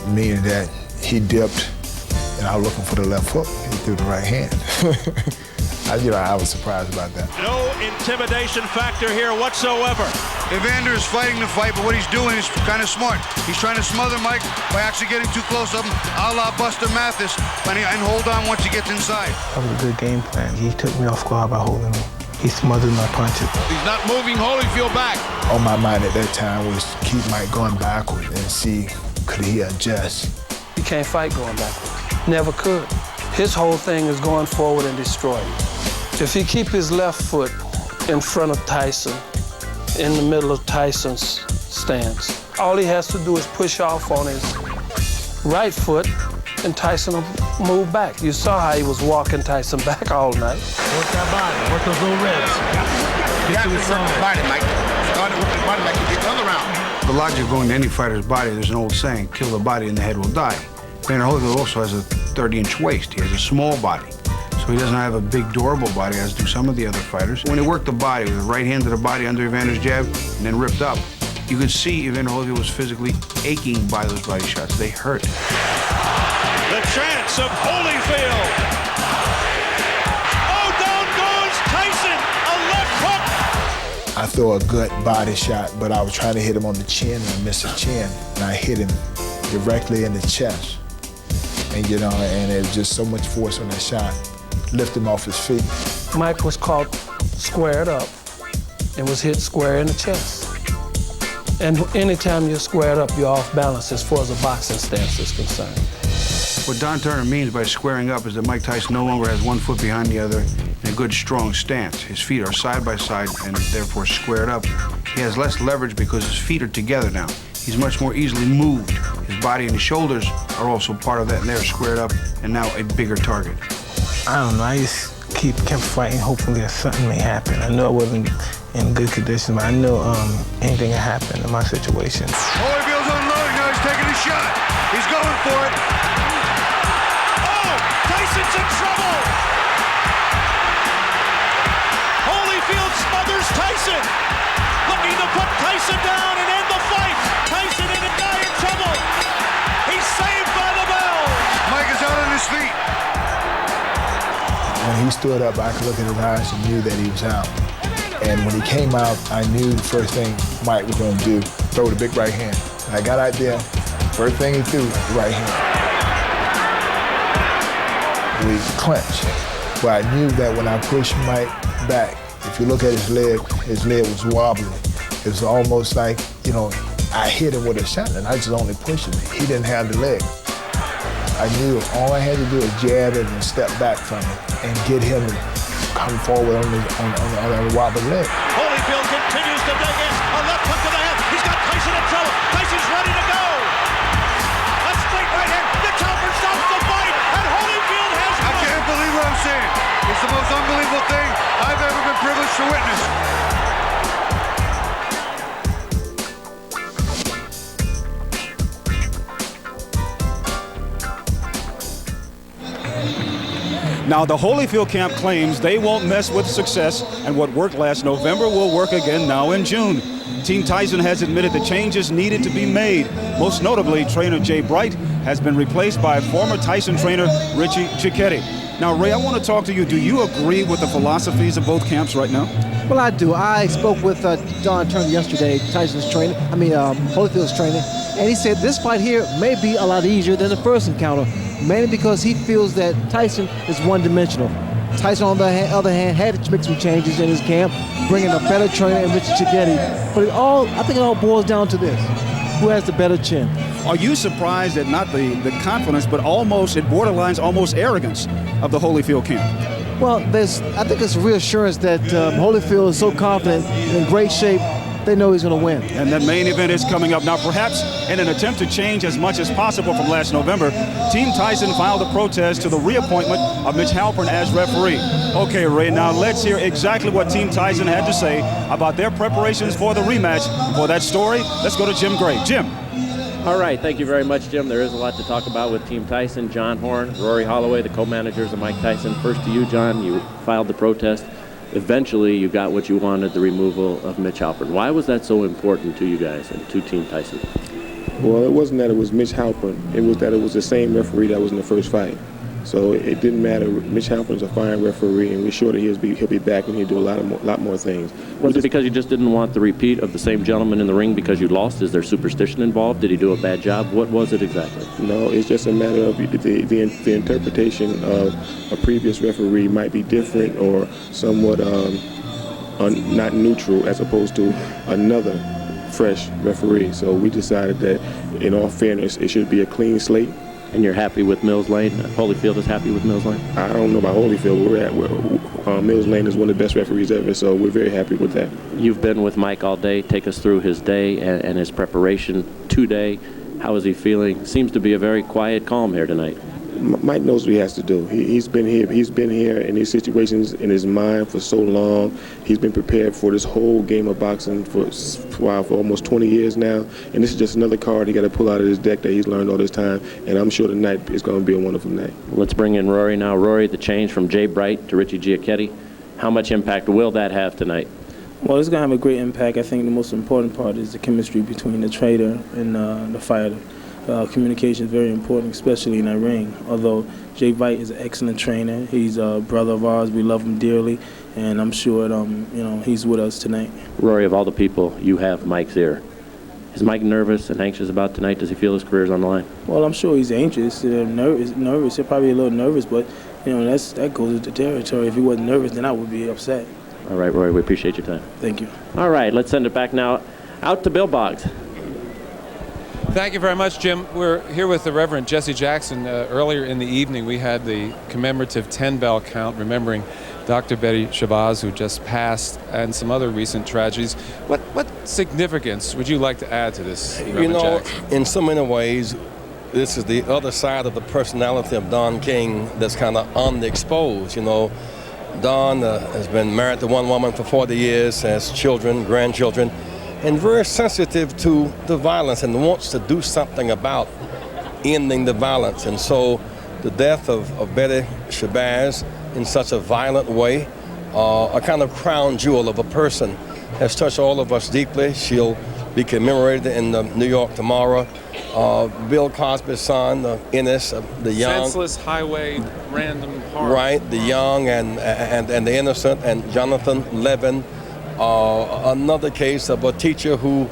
meaning that he dipped, and I was looking for the left hook. He threw the right hand. I was surprised about that. No intimidation factor here whatsoever. Evander is fighting the fight, but what he's doing is kind of smart. He's trying to smother Mike by actually getting too close of him, a la Buster Mathis, and hold on once he gets inside. That was a good game plan. He took me off guard by holding me. He smothered my punches. He's not moving Holyfield back. On my mind at that time was keep Mike going backward and see could he adjust. He can't fight going backwards. Never could. His whole thing is going forward and destroy you. If he keep his left foot in front of Tyson, in the middle of Tyson's stance, all he has to do is push off on his right foot and Tyson will move back. You saw how he was walking Tyson back all night. Work that body, work those little ribs. Get to his body, Mike. Start it with the body like you did the other round. The logic of going to any fighter's body, there's an old saying, kill the body and the head will die. Evander Holyfield also has a 30-inch waist. He has a small body. So he doesn't have a big, durable body, as do some of the other fighters. When he worked the body with the right hand to the body under Evander's jab and then ripped up, you could see Evander Holyfield was physically aching by those body shots. They hurt. The chance of Holyfield. Oh, down goes Tyson, a left hook. I threw a good body shot, but I was trying to hit him on the chin and I missed the chin. And I hit him directly in the chest. And and there was just so much force on that shot. Lift him off his feet. Mike was caught squared up and was hit square in the chest. And anytime you're squared up, you're off balance as far as a boxing stance is concerned. What Don Turner means by squaring up is that Mike Tyson no longer has one foot behind the other in a good, strong stance. His feet are side by side and therefore squared up. He has less leverage because his feet are together now. He's much more easily moved. His body and his shoulders are also part of that, and they're squared up and now a bigger target. I don't know. I just kept fighting, hopefully that something may happen. I know I wasn't in good condition, but I know anything can happen in my situation. Holyfield's unloading now. He's taking a shot. He's going for it. Oh, Tyson's in trouble. Holyfield smothers Tyson. Looking to put Tyson down and end the fight. Tyson in dire trouble. He's saved by the bell. Mike is out on his feet. When he stood up, I could look at his eyes and knew that he was out. And when he came out, I knew the first thing Mike was going to do, throw the big right hand. And I got out there, first thing he threw, the right hand. We clinched. But I knew that when I pushed Mike back, if you look at his leg was wobbly. It was almost like, I hit him with a shot and I just only pushed him. He didn't have the leg. I knew all I had to do was jab it and step back from it and get him to come forward on the wobbly leg. Holyfield continues to dig in. A left hook to the head. He's got Tyson in trouble. Tyson's ready to go. A straight right hand. The chopper stops the fight, and Holyfield has won. I can't believe what I'm seeing. It's the most unbelievable thing I've ever been privileged to witness. Now, the Holyfield camp claims they won't mess with success, and what worked last November will work again now in June. Team Tyson has admitted the changes needed to be made. Most notably, trainer Jay Bright has been replaced by former Tyson trainer Richie Cicchetti. Now, Ray, I want to talk to you. Do you agree with the philosophies of both camps right now? Well, I do. I spoke with Don Turner yesterday, Tyson's trainer, Holyfield's trainer, and he said this fight here may be a lot easier than the first encounter, mainly because he feels that Tyson is one-dimensional. Tyson, on the other hand, had to make some changes in his camp, bringing a better trainer in Richie Cicchetti. But I think it all boils down to this: who has the better chin? Are you surprised at not the confidence, but it borderlines almost arrogance of the Holyfield camp? Well, I think it's reassurance that Holyfield is so confident, in great shape. They know he's going to win. And that main event is coming up. Now, perhaps in an attempt to change as much as possible from last November, Team Tyson filed a protest to the reappointment of Mitch Halpern as referee. Okay, Ray, now let's hear exactly what Team Tyson had to say about their preparations for the rematch. For that story, let's go to Jim Gray. Jim. All right, thank you very much, Jim. There is a lot to talk about with Team Tyson. John Horn, Rory Holloway, the co-managers of Mike Tyson. First to you, John. You filed the protest. Eventually, you got what you wanted, the removal of Mitch Halpern. Why was that so important to you guys and to Team Tyson? Well, it wasn't that it was Mitch Halpern. It was that it was the same referee that was in the first fight. So it didn't matter. Mitch Halpern's a fine referee, and we're sure that he'll be back and he'll do a lot more things. Was it because you just didn't want the repeat of the same gentleman in the ring because you lost? Is there superstition involved? Did he do a bad job? What was it exactly? No, it's just a matter of the interpretation of a previous referee might be different or somewhat not neutral as opposed to another fresh referee. So we decided that, in all fairness, it should be a clean slate. And you're happy with Mills Lane? Holyfield is happy with Mills Lane? I don't know about Holyfield. Mills Lane is one of the best referees ever, so we're very happy with that. You've been with Mike all day. Take us through his day and his preparation today. How is he feeling? Seems to be a very quiet, calm here tonight. Mike knows what he has to do. He's been here in these situations in his mind for so long. He's been prepared for this whole game of boxing for almost 20 years now. And this is just another card he got to pull out of his deck that he's learned all this time. And I'm sure tonight is going to be a wonderful night. Let's bring in Rory now. Rory, the change from Jay Bright to Richie Giacchetti. How much impact will that have tonight? Well, it's going to have a great impact. I think the most important part is the chemistry between the trainer and the fighter. Communication is very important, especially in that ring. Although Jay Bright is an excellent trainer, he's a brother of ours. We love him dearly, and I'm sure he's with us tonight. Rory, of all the people, you have Mike's ear. Is Mike nervous and anxious about tonight? Does he feel his career's on the line? Well, I'm sure he's anxious, nervous. He's probably a little nervous, but that goes with the territory. If he wasn't nervous, then I would be upset. All right, Rory, we appreciate your time. Thank you. All right, let's send it back now out to Bill Boggs. Thank you very much, Jim. We're here with the Reverend Jesse Jackson. Earlier in the evening, we had the commemorative 10-bell count, remembering Dr. Betty Shabazz, who just passed, and some other recent tragedies. What significance would you like to add to this, Reverend Jackson? In so many ways, this is the other side of the personality of Don King that's kind of underexposed. Don has been married to one woman for 40 years, has children, grandchildren, and very sensitive to the violence and wants to do something about ending the violence. And so the death of Betty Shabazz in such a violent way, a kind of crown jewel of a person, has touched all of us deeply. She'll be commemorated in New York tomorrow. Bill Cosby's son, Ennis, the young. Senseless highway, random harm. Right, the young and the innocent, and Jonathan Levin. Another case of a teacher whose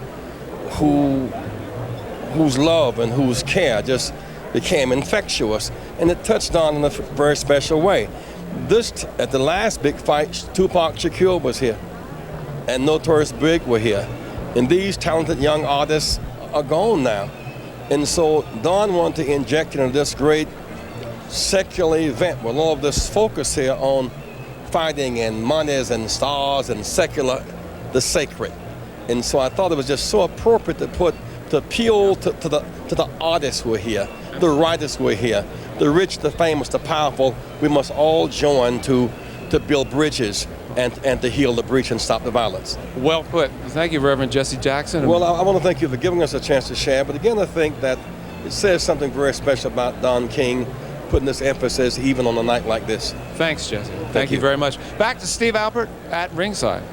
love and whose care just became infectious, and it touched on in a very special way. At the last big fight, Tupac Shakur was here, and Notorious Big were here, and these talented young artists are gone now. And so Don wanted to inject into this great secular event with all of this focus here on fighting and monies and stars and secular, the sacred. And so I thought it was just so appropriate to appeal to the artists who are here, the writers who are here, the rich, the famous, the powerful. We must all join to build bridges and to heal the breach and stop the violence. Well put. Thank you, Reverend Jesse Jackson. Well, I want to thank you for giving us a chance to share. But again, I think that it says something very special about Don King, putting this emphasis even on a night like this. Thanks, Jesse. Thank you very much. Back to Steve Albert at ringside.